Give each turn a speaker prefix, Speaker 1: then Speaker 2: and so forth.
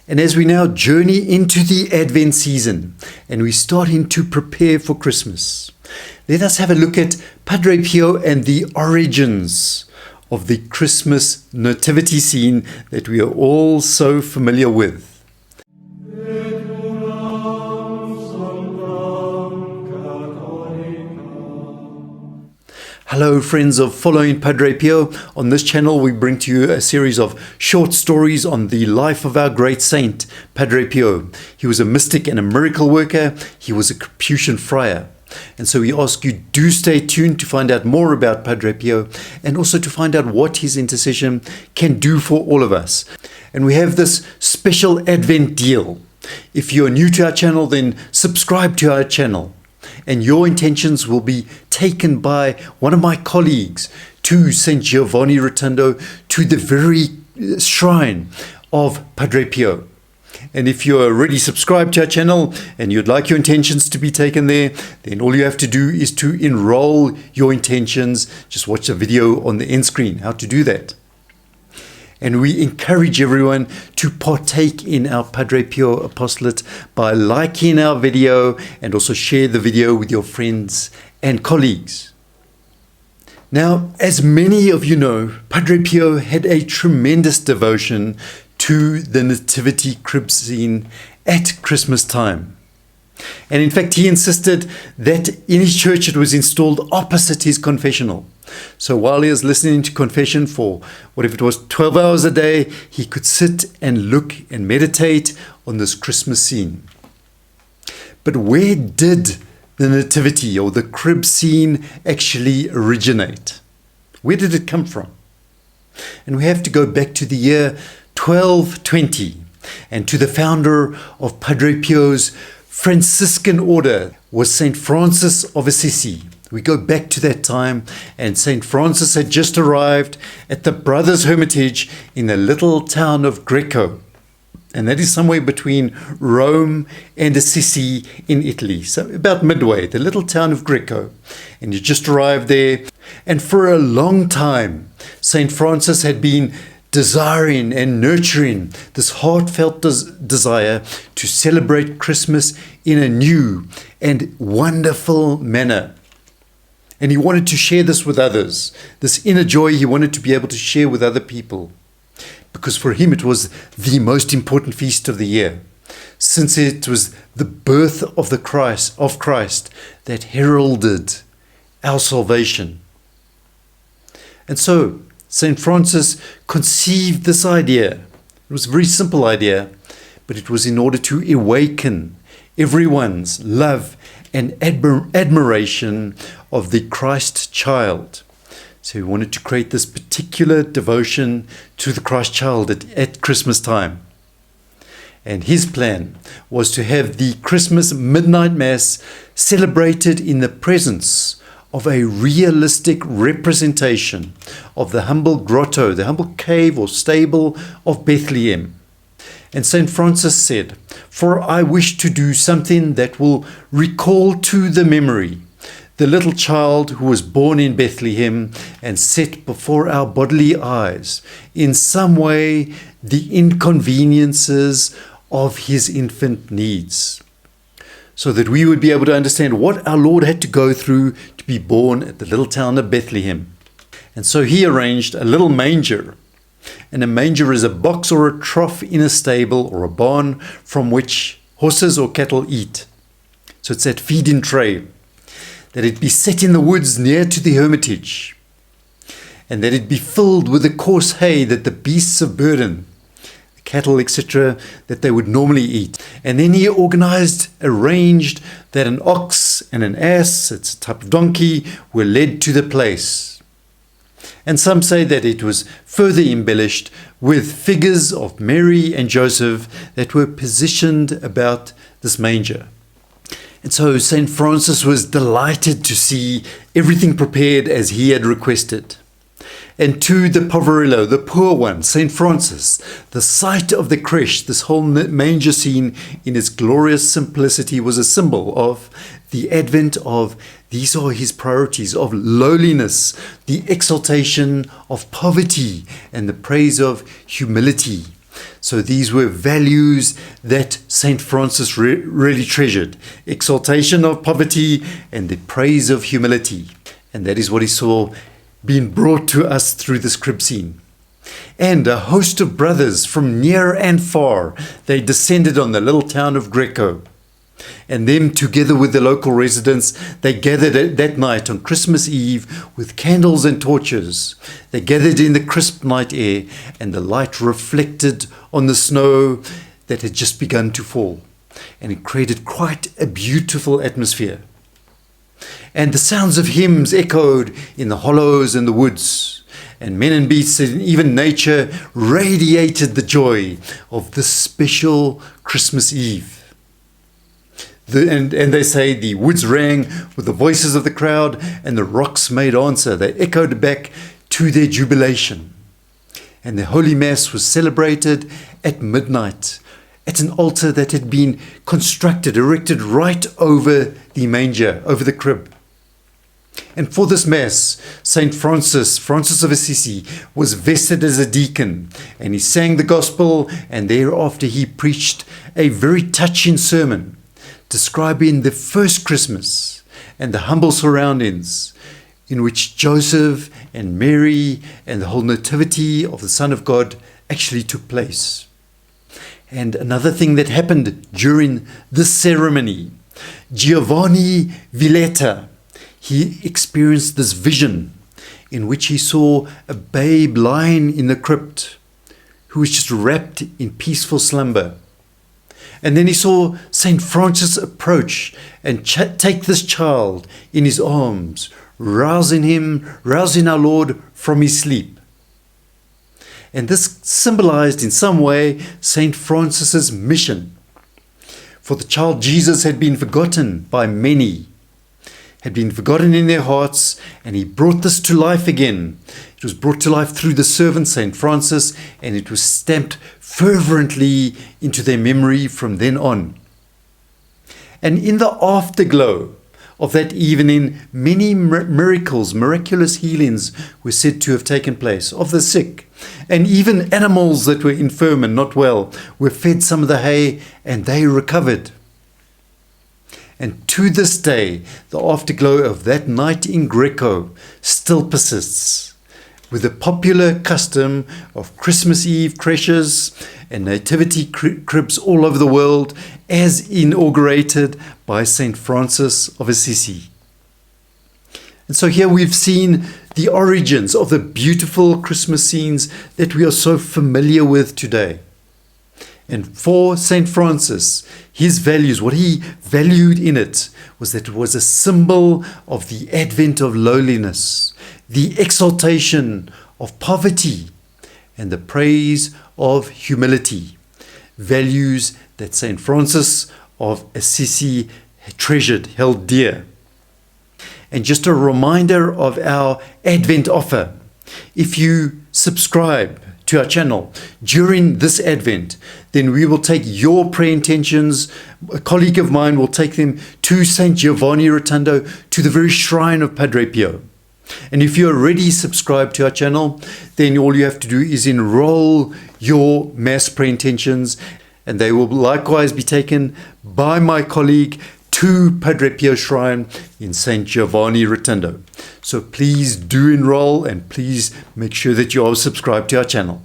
Speaker 1: And as we now journey into the Advent season and we're starting to prepare for Christmas, let us have a look at Padre Pio and the origins of the Christmas nativity scene that we are all so familiar with. Hello friends of Following Padre Pio. On this channel we bring to you a series of short stories on the life of our great saint, Padre Pio. He was a mystic and a miracle worker. He was a Capuchin friar. And so we ask you, do stay tuned to find out more about Padre Pio and also to find out what his intercession can do for all of us. And we have this special Advent deal. If you're new to our channel, then subscribe to our channel. And your intentions will be taken by one of my colleagues to St. Giovanni Rotondo, to the very shrine of Padre Pio. And if you're already subscribed to our channel and you'd like your intentions to be taken there, then all you have to do is to enroll your intentions. Just watch the video on the end screen, how to do that. And we encourage everyone to partake in our Padre Pio apostolate by liking our video and also share the video with your friends and colleagues. Now, as many of you know, Padre Pio had a tremendous devotion to the nativity crib scene at Christmas time. And in fact, he insisted that in his church it was installed opposite his confessional. So while he was listening to confession for, what if it was 12 hours a day, he could sit and look and meditate on this Christmas scene. But where did the nativity or the crib scene actually originate? Where did it come from? And we have to go back to the year 1220 and to the founder of Padre Pio's Franciscan order was St. Francis of Assisi. We go back to that time, and St. Francis had just arrived at the Brothers' Hermitage in the little town of Greco. And that is somewhere between Rome and Assisi in Italy. So about midway, the little town of Greco. And you just arrived there. And for a long time, St. Francis had been desiring and nurturing this heartfelt desire to celebrate Christmas in a new and wonderful manner. And he wanted to share this with others. This inner joy he wanted to be able to share with other people. Because for him it was the most important feast of the year, since it was the birth of Christ that heralded our salvation. And so St. Francis conceived this idea. It was a very simple idea, but it was in order to awaken everyone's love and admiration of the Christ child. So he wanted to create this particular devotion to the Christ child at Christmas time. And his plan was to have the Christmas midnight mass celebrated in the presence of a realistic representation of the humble grotto, the humble cave or stable of Bethlehem. And St. Francis said, "For I wish to do something that will recall to the memory the little child who was born in Bethlehem and set before our bodily eyes in some way the inconveniences of his infant needs, so that we would be able to understand what our Lord had to go through to be born at the little town of Bethlehem." And so he arranged a little manger. And a manger is a box or a trough in a stable or a barn from which horses or cattle eat. So it's that feed-in tray. That it be set in the woods near to the hermitage. And that it be filled with the coarse hay that the beasts of burden, the cattle, etc., that they would normally eat. And then he arranged that an ox and an ass, it's a type of donkey, were led to the place. And some say that it was further embellished with figures of Mary and Joseph that were positioned about this manger. And so St. Francis was delighted to see everything prepared as he had requested. And to the poverello, the poor one, St. Francis, the sight of the creche, this whole manger scene in its glorious simplicity, was a symbol of the advent of, these are his priorities, of lowliness, the exaltation of poverty, and the praise of humility. So these were values that St. Francis really treasured: exaltation of poverty and the praise of humility. And that is what he saw being brought to us through this crib scene. And a host of brothers from near and far, they descended on the little town of Greco. And them, together with the local residents, they gathered that night on Christmas Eve with candles and torches. They gathered in the crisp night air, and the light reflected on the snow that had just begun to fall. And it created quite a beautiful atmosphere. And the sounds of hymns echoed in the hollows and the woods. And men and beasts and even nature radiated the joy of this special Christmas Eve. And they say the woods rang with the voices of the crowd, and the rocks made answer. They echoed back to their jubilation. And the Holy Mass was celebrated at midnight at an altar that had been erected right over the manger, over the crib. And for this Mass, St. Francis of Assisi, was vested as a deacon, and he sang the Gospel, and thereafter he preached a very touching sermon describing the first Christmas and the humble surroundings in which Joseph and Mary and the whole nativity of the Son of God actually took place. And another thing that happened during this ceremony, Giovanni Villetta, he experienced this vision in which he saw a babe lying in the crypt who was just wrapped in peaceful slumber. And then he saw St. Francis approach and take this child in his arms, rousing our Lord from his sleep. And this symbolized in some way St. Francis's mission. For the child Jesus had been forgotten by many, had been forgotten in their hearts, and he brought this to life again. It was brought to life through the servant St. Francis, and it was stamped fervently into their memory from then on. And in the afterglow of that evening, many miraculous healings were said to have taken place of the sick, and even animals that were infirm and not well were fed some of the hay, and they recovered. And to this day, the afterglow of that night in Greco still persists, with the popular custom of Christmas Eve creches and nativity cribs all over the world, as inaugurated by St. Francis of Assisi. And so here we've seen the origins of the beautiful Christmas scenes that we are so familiar with today. And for St. Francis, his values, what he valued in it, was that it was a symbol of the advent of lowliness, the exaltation of poverty, and the praise of humility. Values that St. Francis of Assisi treasured, held dear. And just a reminder of our Advent offer. If you subscribe to our channel during this Advent, then we will take your prayer intentions. A colleague of mine will take them to St. Giovanni Rotondo, to the very shrine of Padre Pio. And if you're already subscribed to our channel, then all you have to do is enroll your Mass prayer intentions, and they will likewise be taken by my colleague to Padre Pio Shrine in St. Giovanni Rotondo. So please do enroll, and please make sure that you are subscribed to our channel.